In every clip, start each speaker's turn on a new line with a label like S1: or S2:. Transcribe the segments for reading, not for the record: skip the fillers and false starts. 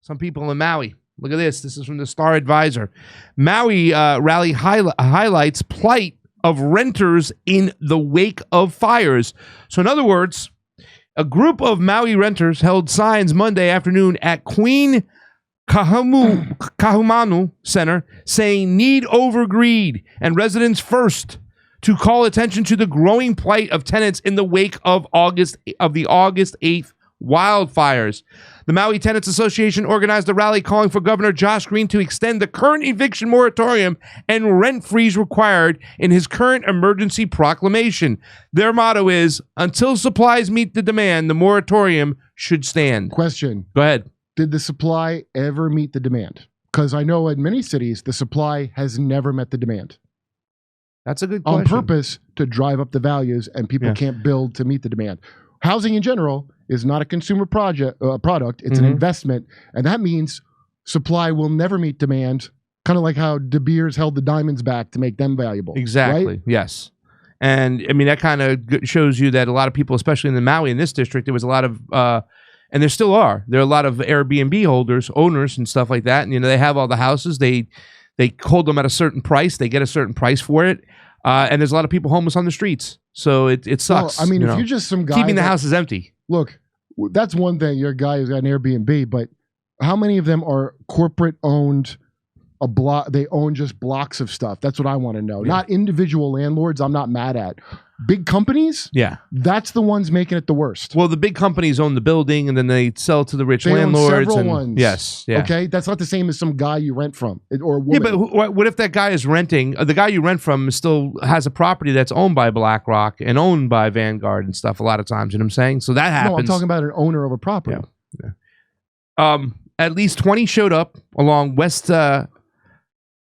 S1: Some people in Maui. Look at this. This is from the Star Advisor. Maui rally highlights plight of renters in the wake of fires. So in other words, a group of Maui renters held signs Monday afternoon at Queen Kahumanu Center saying need over greed and residents first, to call attention to the growing plight of tenants in the wake of the August 8th wildfires. The Maui Tenants Association organized a rally calling for Governor Josh Green to extend the current eviction moratorium and rent freeze required in his current emergency proclamation. Their motto is, until supplies meet the demand, the moratorium should stand.
S2: Question.
S1: Go ahead.
S2: Did the supply ever meet the demand? Because I know in many cities, the supply has never met the demand.
S1: That's a good question.
S2: On purpose to drive up the values, and people can't build to meet the demand. Housing in general is not a consumer product. It's an investment. And that means supply will never meet demand, kind of like how De Beers held the diamonds back to make them valuable.
S1: Exactly.
S2: Right?
S1: Yes. And I mean, that kind of shows you that a lot of people, especially in the Maui, in this district, there was a lot of, and there still are, there are a lot of Airbnb owners and stuff like that. And, you know, they have all the houses. They hold them at a certain price. They get a certain price for it. And there's a lot of people homeless on the streets. So it sucks.
S2: Well, I mean, if you're just some guy
S1: keeping the houses empty.
S2: Look, that's one thing. You're a guy who's got an Airbnb, but how many of them are corporate owned? They own just blocks of stuff. That's what I want to know. Yeah. Not individual landlords. I'm not mad at. Big companies.
S1: Yeah,
S2: that's the ones making it the worst.
S1: Well, the big companies own the building, and then they sell to the rich landlords.
S2: Own several ones.
S1: Yes. Yeah.
S2: Okay, that's not the same as some guy you rent from or a woman.
S1: Yeah, but what if that guy is renting? The guy you rent from still has a property that's owned by BlackRock and owned by Vanguard and stuff. A lot of times, you know what I'm saying? So that happens.
S2: No, I'm talking about an owner of a property.
S1: Yeah. At least 20 showed up along West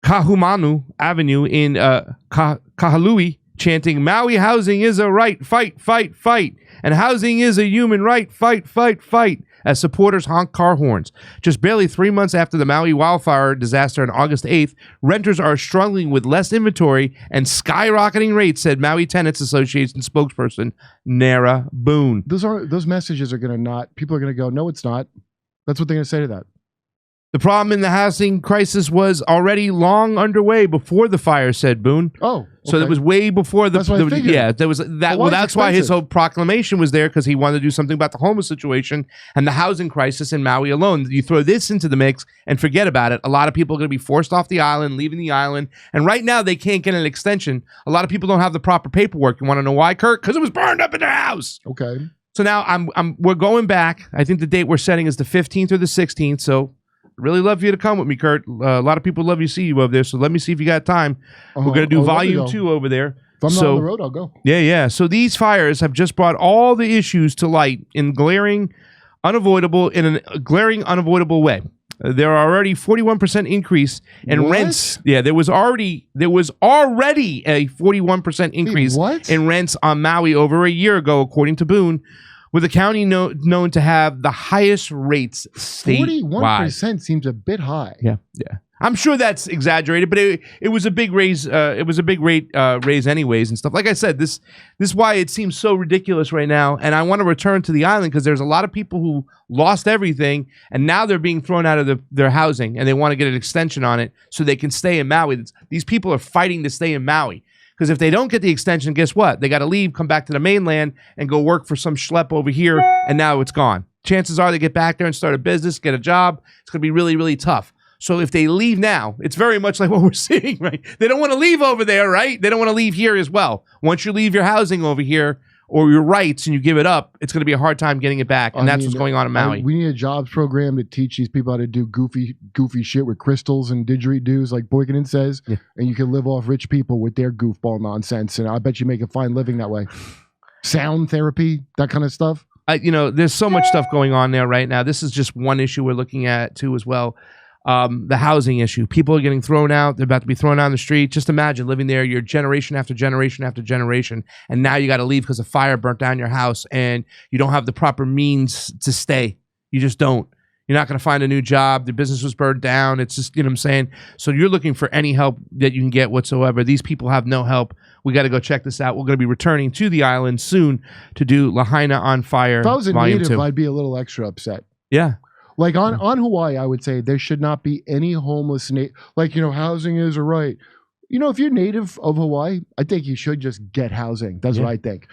S1: Kahumanu Avenue in Kahului, chanting, Maui housing is a right, fight, fight, fight. And housing is a human right, fight, fight, fight. As supporters honk car horns. Just barely 3 months after the Maui wildfire disaster on August 8th, renters are struggling with less inventory and skyrocketing rates, said Maui Tenants Association spokesperson Nara Boone.
S2: Those messages are going to not, people are going to go, no, it's not. That's what they're going to say to that.
S1: The problem in the housing crisis was already long underway before the fire, said Boone.
S2: Oh, okay.
S1: So it was way before the.
S2: That's what I figured.
S1: Yeah, there was that. Well, that's why his whole proclamation was there, because he wanted to do something about the homeless situation and the housing crisis in Maui alone. You throw this into the mix and forget about it. A lot of people are going to be forced off the island, leaving the island, and right now they can't get an extension. A lot of people don't have the proper paperwork. You want to know why, Kurt? Because it was burned up in their house.
S2: Okay.
S1: So now we're going back. I think the date we're setting is the 15th or the 16th. So. Really love you to come with me, Kurt. A lot of people love you, see you over there. So let me see if you got time. We're going to do volume 2 over there.
S2: If I'm not on the road, I'll go.
S1: Yeah. So these fires have just brought all the issues to light in a glaring, unavoidable way. There are already 41% increase in rents. Yeah, there was already a 41% increase in rents on Maui over a year ago, according to Boone, with the county known to have the highest rates statewide.
S2: 41% seems a bit high.
S1: Yeah. I'm sure that's exaggerated, but it was a big raise. It was a big rate raise, anyways, and stuff. Like I said, this is why it seems so ridiculous right now. And I want to return to the island because there's a lot of people who lost everything, and now they're being thrown out of their housing, and they want to get an extension on it so they can stay in Maui. These people are fighting to stay in Maui. Because if they don't get the extension, guess what? They got to leave, come back to the mainland, and go work for some schlep over here, and now it's gone. Chances are they get back there and start a business, get a job. It's going to be really, really tough. So if they leave now, it's very much like what we're seeing, right? They don't want to leave over there, right? They don't want to leave here as well. Once you leave your housing over here or your rights and you give it up, it's going to be a hard time getting it back, and that's what's going on in Maui.
S2: We need a jobs program to teach these people how to do goofy shit with crystals and didgeridoos, like Boykin says, and you can live off rich people with their goofball nonsense, and I bet you make a fine living that way. Sound therapy, that kind of stuff.
S1: There's so much stuff going on there right now. This is just one issue we're looking at too as well. The housing issue. People are getting thrown out. They're about to be thrown out on the street. Just imagine living there, your generation after generation after generation, and now you got to leave because a fire burnt down your house and you don't have the proper means to stay. You just don't. You're not going to find a new job. The business was burned down. It's just, you know what I'm saying? So you're looking for any help that you can get whatsoever. These people have no help. We got to go check this out. We're going to be returning to the island soon to do Lahaina on Fire.
S2: If I was a
S1: Volume
S2: native,
S1: 2.
S2: I'd be a little extra upset.
S1: Yeah.
S2: Like on Hawaii, I would say there should not be any homeless. Like, housing is a right. If you're native of Hawaii, I think you should just get housing. That's what I think.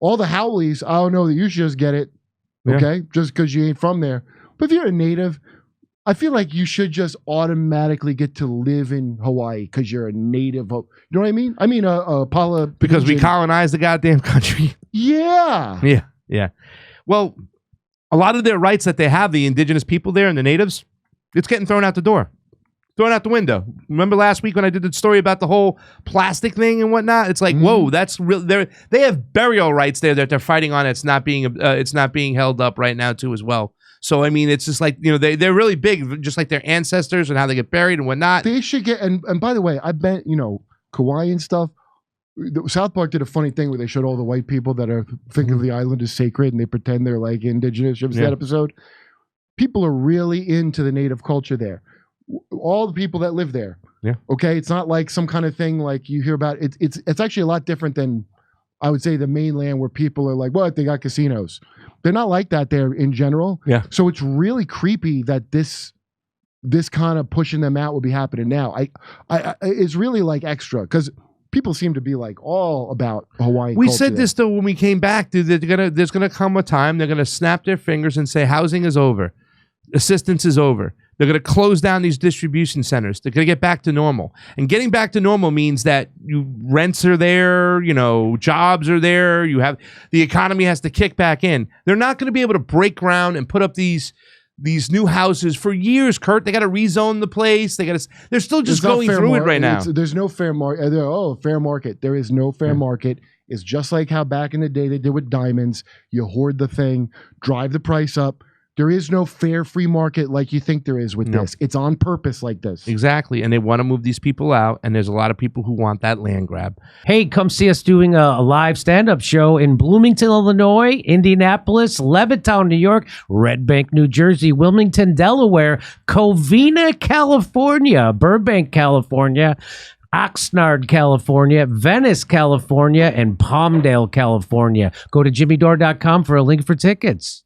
S2: All the Howleys, I don't know that you should just get it. Okay, just because you ain't from there. But if you're a native, I feel like you should just automatically get to live in Hawaii because you're a native. You know what I mean? I mean, Paula.
S1: Because we colonized the goddamn country.
S2: Yeah.
S1: Yeah. Well, a lot of their rights that they have, the indigenous people there and the natives, it's getting thrown out the door. Thrown out the window. Remember last week when I did the story about the whole plastic thing and whatnot? It's like, whoa, that's real. They have burial rights there that they're fighting on. It's not being held up right now too as well. So I mean, it's just like they're really big, just like their ancestors and how they get buried and whatnot.
S2: They should get. And by the way, I bet Kauai and stuff. South Park did a funny thing where they showed all the white people that think of the island as sacred and they pretend they're like indigenous. You ever see that episode? People are really into the native culture there. All the people that live there. Yeah. Okay. It's not like some kind of thing like you hear about. It's actually a lot different than I would say the mainland where people are like, what? They got casinos. They're not like that there in general. Yeah. So it's really creepy that this kind of pushing them out will be happening now. I it's really like extra because people seem to be like all about Hawaiian
S1: We
S2: culture
S1: said
S2: there.
S1: this though when we came back, dude. There's gonna come a time they're gonna snap their fingers and say housing is over, assistance is over. They're going to close down these distribution centers. They're going to get back to normal. And getting back to normal means that rents are there, jobs are there. The economy has to kick back in. They're not going to be able to break ground and put up these new houses for years, Kurt. They got to rezone the place. They're still just going through it right now.
S2: There's no fair market. Fair market. There is no fair market. It's just like how back in the day they did with diamonds. You hoard the thing, drive the price up. There is no fair free market like you think there is with this. It's on purpose like this.
S1: Exactly. And they want to move these people out. And there's a lot of people who want that land grab.
S3: Hey, come see us doing a live stand-up show in Bloomington, Illinois, Indianapolis, Levittown, New York, Red Bank, New Jersey, Wilmington, Delaware, Covina, California, Burbank, California, Oxnard, California, Venice, California, and Palmdale, California. Go to jimmydore.com for a link for tickets.